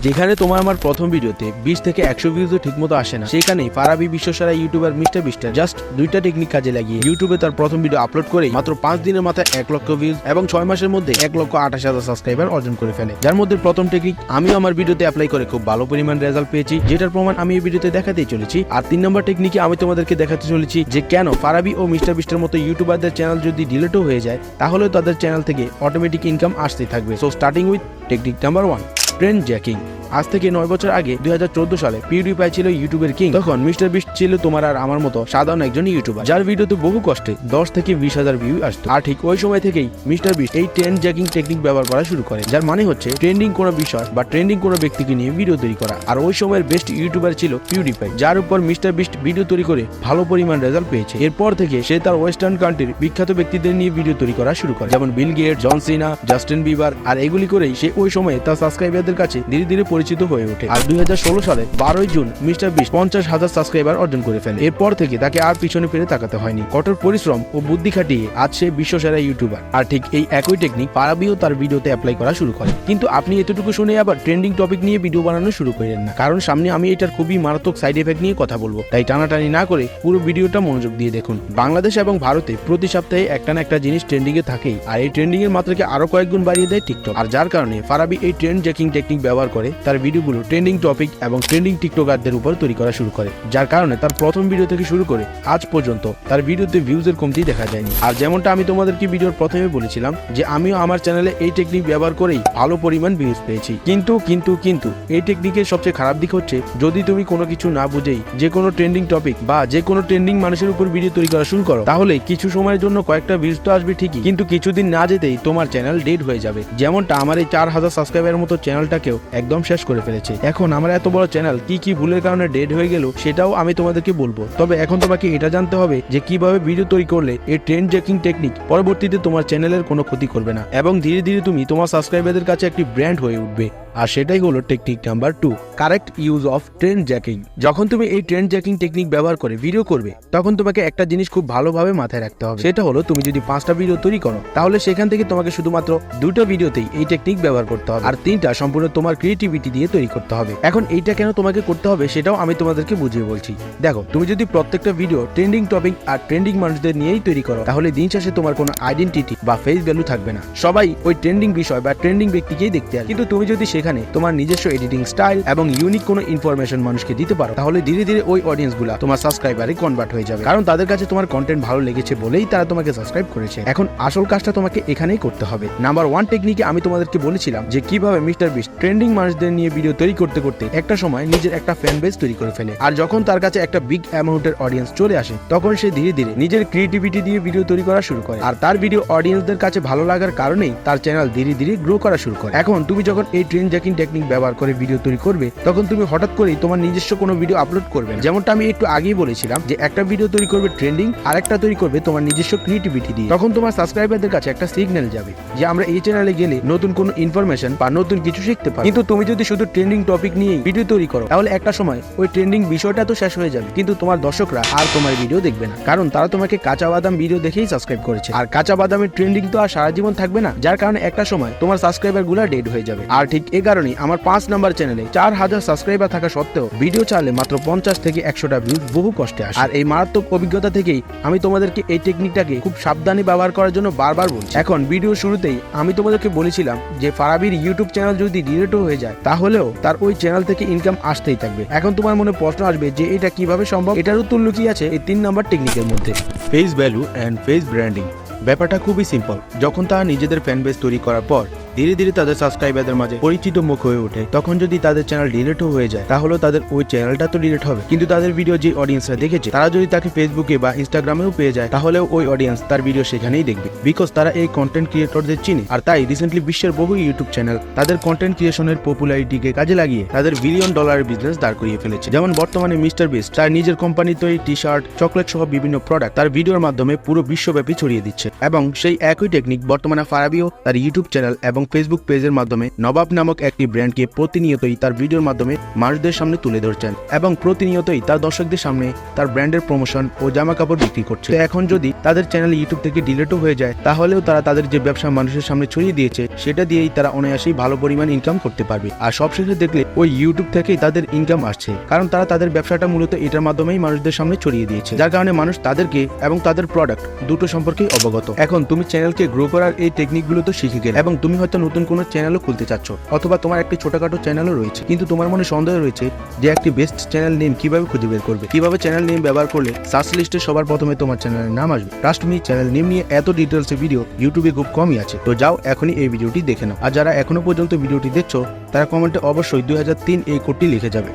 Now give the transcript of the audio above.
যেখানে তোমার আমার প্রথম ভিডিওতে 20 থেকে 100 ভিউজও ঠিকমতো আসে না, সেখানেই ফারাবি বিশ্বসেরা ইউটিউবার মিস্টার বিস্টার জাস্ট দুইটা টেকনিক কাজে লাগিয়ে ইউটিউবে তার প্রথম ভিডিও আপলোড করে মাত্র 5 দিনের মাথায় 1 লক্ষ ভিউজ এবং 6 মাসের মধ্যে 1,28,000 সাবস্ক্রাইবার অর্জন করে ফেলে। যার মধ্যে প্রথম টেকনিক আমি আমার ভিডিওতে অ্যাপ্লাই করে খুব ভালো পরিমাণ রেজাল্ট পেয়েছি, যেটার প্রমাণ আমি এই ভিডিওতে দেখাতেই চলেছি। আর 3 নম্বর টেকনিকে আমি তোমাদেরকে দেখাতে চলেছি যে কেন ফারাবি ও মিস্টার বিস্টার মতো ইউটিউবারদের চ্যানেল যদি ডিলিটও হয়ে যায় তাহলেও তাদের চ্যানেল থেকে অটোমেটিক ইনকাম আসতেই থাকবে। So starting with technique number 1, trend jacking. আজ থেকে 9 বছর আগে 2014 সালে পিউডিপাই ছিল ইউটিউবের কিং। তখন মিস্টার বিস্ট ছিল তোমার আর আমার মতো সাধারণ একজন ইউটিউবার, যার ভিডিওতে বহু কষ্টে 10 থেকে 20,000 ভিউ আসতো। আর ঠিক ওই সময় থেকেই মিস্টার বিস্ট এই ট্রেন্ড জ্যাকিং টেকনিক ব্যবহার করা শুরু করে, যার মানে হচ্ছে ট্রেন্ডিং কোনো বিষয় বা ট্রেন্ডিং কোনো ব্যক্তিকে নিয়ে ভিডিও তৈরি করা। আর ওই সময়ের বেস্ট ইউটিউবার ছিল পিউডিপাই, যার উপর মিস্টার বিস্ট ভিডিও তৈরি করে ভালো পরিমাণ রেজাল্ট পেয়েছে। এরপর থেকে সে তার ওয়েস্টার্ন কান্ট্রির বিখ্যাত ব্যক্তিদের নিয়ে ভিডিও তৈরি করা শুরু করে, যেমন বিল গেট, জন সিনা, জাস্টিন বিবার। আর এগুলি করেই সে ওই সময়ে তার সাবস্ক্রাইবারদের কাছে ধীরে ধীরে পরিচিত হয়ে ওঠে। আর 2016 সালে 12 জুন মিস্টার বিস্ট 50,000 সাবস্ক্রাইবার অর্জন করে ফেলে। এরপর থেকে তাকে আর পিছনে ফিরে তাকাতে হয়নি। কঠোর পরিশ্রম ও বুদ্ধি খাটিয়ে আজ সে বিশ্বসেরা ইউটিউবার। আর ঠিক এই একই টেকনিক ফারাবিও তার ভিডিওতে অ্যাপ্লাই করা শুরু করে। কিন্তু আপনি এতটুকু শুনে আবার ট্রেন্ডিং টপিক নিয়ে ভিডিও বানানো শুরু করেন না, কারণ সামনে আমি এটার খুবই মারাত্মক সাইড এফেক্ট নিয়ে কথা বলবো। তাই টানাটানি না করে পুরো ভিডিওটা মনোযোগ দিয়ে দেখুন। বাংলাদেশ এবং ভারতে প্রতি সপ্তাহে একটা না একটা জিনিস ট্রেন্ডিং এ থাকেই, আর এই ট্রেন্ডিং এর মাত্রাকে আরো কয়েক গুণ বাড়িয়ে দেয় টিকটক। আর যার কারণে ফারাবি এই ট্রেন্ড জ্যাকিং টেকনিক ব্যবহার করে তার ভিডিওগুলো ট্রেন্ডিং টপিক এবং ট্রেন্ডিং টিকটকারদের উপর তৈরি করা শুরু করে, যার কারণে তার প্রথম ভিডিও থেকে শুরু করে আজ পর্যন্ত তার ভিডিওতে ভিউজের কমতি দেখা যায়নি। আর যেমনটা আমি তোমাদেরকে ভিডিওর প্রথমে বলেছিলাম যে আমিও আমার চ্যানেলে এই টেকনিক ব্যবহার করেই ভালো পরিমাণ ভিউজ পেয়েছি। কিন্তু এই টেকনিকের সবচেয়ে খারাপ দিক হচ্ছে যদি তুমি কোনো কিছু না বুঝেই যে কোনো ট্রেন্ডিং টপিক বা যে কোনো ট্রেন্ডিং মানুষের উপর ভিডিও তৈরি করা শুরু করো, তাহলে কিছু সময়ের জন্য কয়েকটা ভিউজ তো আসবে ঠিকই, কিন্তু কিছুদিন না যেতেই তোমার চ্যানেল ডেড হয়ে যাবে। যেমনটা আমার এই 4,000 সাবস্ক্রাইবারের মতো চ্যানেলটাকেও একদম শেষ করে ফেলেছে। এখন আমার এত বড় চ্যানেল কি ভুলের কারণে ডেড হয়ে গেল সেটাও আমি তোমাদেরকে বলবো। তবে এখন তোমাকে এটা জানতে হবে যে কিভাবে ভিডিও তৈরি করলে এই ট্রেন্ড জ্যাকিং টেকনিক পরবর্তীতে তোমার চ্যানেলের কোনো ক্ষতি করবে না এবং ধীরে ধীরে তুমি তোমার সাবস্ক্রাইবারদের কাছে একটি ব্র্যান্ড হয়ে উঠবে। আর সেটাই হলো technique number 2, correct use of trend jacking. যখন তুমি এই ট্রেন্ড জ্যাকিং টেকনিক ব্যবহার করে ভিডিও করবে তখন তোমাকে একটা জিনিস খুব ভালোভাবে মাথায় রাখতে হবে। সেটা হলো তুমি যদি 5টা ভিডিও তৈরি করো তাহলে সেখান থেকে তোমাকে শুধুমাত্র 2টা ভিডিওতেই এই টেকনিক ব্যবহার করতে হবে, আর 3টা সম্পূর্ণ তোমার ক্রিয়েটিভিটি দিয়ে তৈরি করতে হবে। এখন এইটা কেন তোমাকে করতে হবে সেটাও আমি তোমাদেরকে বুঝিয়ে বলছি। দেখো, তুমি যদি প্রত্যেকটা ভিডিও ট্রেন্ডিং টপিক আর ট্রেন্ডিং মানুষদের নিয়েই তৈরি করো তাহলে দিন শেষে তোমার কোনো আইডেন্টিটি বা ফেস ভ্যালু থাকবে না। সবাই ওই ট্রেন্ডিং বিষয় বা ট্রেন্ডিং ব্যক্তিকেই দেখতে আসে। কিন্তু তুমি যদি সেখানে তোমার নিজস্ব এডিটিং স্টাইল এবং ইউনিক কোনো ইনফরমেশন মানুষকে দিতে পারো তাহলে ধীরে ধীরে ওই অডিয়েন্স গুলা তোমার সাবস্ক্রাইবারে কনভার্ট হয়ে যাবে, কারণ তাদের কাছে তোমার কন্টেন্ট ভালো লেগেছে বলেই তারা তোমাকে সাবস্ক্রাইব করেছে। এখন আসল কাজটা তোমাকে এখানেই করতে হবে। নাম্বার 1 টেকনিকে আমি তোমাদেরকে বলেছিলাম যে কিভাবে মিস্টার বিস্ট ট্রেন্ডিং মানুষদের নিয়ে ভিডিও তৈরি করতে করতে একটা সময় নিজের একটা ফ্যান বেস তৈরি করে ফেলে। আর যখন তার কাছে একটা বিগ অ্যামাউন্টের অডিয়েন্স চলে আসে তখন সে ধীরে ধীরে নিজের ক্রিয়েটিভিটি দিয়ে ভিডিও তৈরি করা শুরু করে, আর তার ভিডিও অডিয়েন্সদের কাছে ভালো লাগার কারণেই তার চ্যানেল ধীরে ধীরে গ্রো করা শুরু করে। এখন তুমি যখন এই ট্রেন্ড জ্যাকিং টেকনিক ব্যবহার করে ভিডিও তৈরি করবে তখন তুমি হঠাৎ করেই তোমার নিজস্ব কোনো ভিডিও আপলোড করবে না। যেমনটা আমি একটু আগেই বলেছিলাম যে একটা ভিডিও তৈরি করবে ট্রেন্ডিং আর একটা তৈরি করবে তোমার নিজস্ব ক্রিয়েটিভিটি দিয়ে। তখন তোমার সাবস্ক্রাইবারদের কাছে একটা সিগন্যাল যাবে যে আমরা এই চ্যানেলে গেলে নতুন কোনো ইনফরমেশন বা নতুন কিছু শিখতে পারি। কিন্তু তুমি যদি শুধু ট্রেন্ডিং টপিক নিয়ে ভিডিও তৈরি করো তাহলে একটা সময় ওই ট্রেন্ডিং বিষয়টা তো শেষ হয়ে যাবে, কিন্তু তোমার দর্শকরা আর তোমার ভিডিও দেখবে না, কারণ তারা তোমাকে কাঁচা বাদাম ভিডিও দেখেই সাবস্ক্রাইব করেছে। আর কাঁচা বাদামের ট্রেন্ডিং তো আর সারা জীবন থাকবে না, যার কারণে একটা সময় তোমার সাবস্ক্রাইবার গুলা ডেড হয়ে যাবে। আর ঠিক এই কারণেই আমার 5 নাম্বার চ্যানেলে 4,000 সাবস্ক্রাইবার থাকা সত্ত্বেও ভিডিও চালে মাত্র 50 থেকে 100টা ভিউজ বহু কষ্টে আসে। আর এই মারাত্মক অভিজ্ঞতা থেকেই আমি তোমাদেরকে এই টেকনিকটাকে খুব সাবধানে ব্যবহার করার জন্য বারবার বলছি। এখন ভিডিও শুরুতেই আমি তোমাদেরকে বলেছিলাম যে ফারাবির ইউটিউব চ্যানেল যদি ডিলিটও হয়ে যায় তাহলেও তার ওই চ্যানেল থেকে ইনকাম আসতেই থাকবে। এখন তোমার মনে প্রশ্ন আসবে যে এটা কিভাবে সম্ভব? এটার উত্তর লুকিয়ে আছে এই 3 নাম্বার টেকনিকের মধ্যে, face value and face branding. ব্যাপারটা খুবই সিম্পল। যখন তারা নিজেদের ফ্যান বেস তৈরি করার পর ধীরে ধীরে তাদের সাবস্ক্রাইবারদের মাঝে পরিচিত মুখ হয়ে ওঠে, তখন যদি তাদের চ্যানেল ডিলিটও হয়ে যায় তাহলে তাদের ওই চ্যানেলটা তো ডিলিট হবে, কিন্তু তাদের ভিডিও যে অডিয়েন্সরা দেখেছে তারা যদি তাকে ফেসবুকে বা ইনস্টাগ্রামেও পেয়ে যায় তাহলেও ওই অডিয়েন্স তার ভিডিও সেখানেই দেখবে, বিকজ তারা এই কন্টেন্ট ক্রিয়েটরদের চিনে। আর তাই রিসেন্টলি বিশ্বের বহু ইউটিউব চ্যানেল তাদের কন্টেন্ট ক্রিয়েশনের পপুলারিটিকে কাজে লাগিয়ে তাদের বিলিয়ন ডলারের বিজনেস দাঁড় করিয়ে ফেলেছে। যেমন বর্তমানে মিস্টার বিস্ট তার নিজের কোম্পানি তৈরি টি শার্ট, চকলেট সহ বিভিন্ন প্রোডাক্ট তার ভিডিওর মাধ্যমে পুরো বিশ্বব্যাপী ছড়িয়ে দিচ্ছে, এবং সেই একই টেকনিক বর্তমানে ফারাবিও তার ইউটিউব চ্যানেল এবং ফেসবুক পেজের মাধ্যমে নবাব নামক একটি ব্র্যান্ডকে প্রতিনিয়তই তার ভিডিওর মাধ্যমে মানুষদের সামনে তুলে ধরছেন এবং প্রতিনিয়তই তার দর্শকদের সামনে তার ব্র্যান্ডের প্রমোশন ও জামা কাপড় বিক্রি করছে। এখন যদি তাদের চ্যানেল ইউটিউব থেকে ডিলিটও হয়ে যায়, তাহলেও তারা তাদের যে ব্যবসা মানুষের সামনে ছড়িয়ে দিয়েছে সেটা দিয়েই তারা অনায়াসেই ভালো পরিমাণ ইনকাম করতে পারবে। আর সবশেষে দেখলে ওই ইউটিউব থেকেই তাদের ইনকাম আসছে, কারণ তারা তাদের ব্যবসাটা মূলত এটার মাধ্যমেই মানুষদের সামনে ছড়িয়ে দিয়েছে, যার কারণে মানুষ তাদেরকে এবং তাদের প্রোডাক্ট দুটো সম্পর্কে অবগত। এখন তুমি চ্যানেলকে গ্রো করার এই টেকনিকগুলো তো শিখে গেলে এবং তুমি হয়তো নতুন কোনো চ্যানেলও খুলতে চাচ্ছ, অথবা তোমার একটি ছোটখাটো চ্যানেলও রয়েছে, কিন্তু তোমার মনে সন্দেহ রয়েছে যে একটি বেস্ট চ্যানেল নেম কিভাবে খুঁজে বের করবে, কিভাবে চ্যানেল নেম ব্যবহার করলে সার্চ লিস্টে সবার প্রথমে তোমার চ্যানেলের নাম আসবে। ট্রাস্ট মি, চ্যানেল নেম নিয়ে এত ডিটেলসে ভিডিও ইউটিউবে খুব কমই আছে। তো যাও এখনই এই ভিডিওটি দেখে নাও। আর যারা এখনো পর্যন্ত ভিডিওটি দেখছো তারা কমেন্টে অবশ্যই 2003 এই কোডটি লিখে যাবে।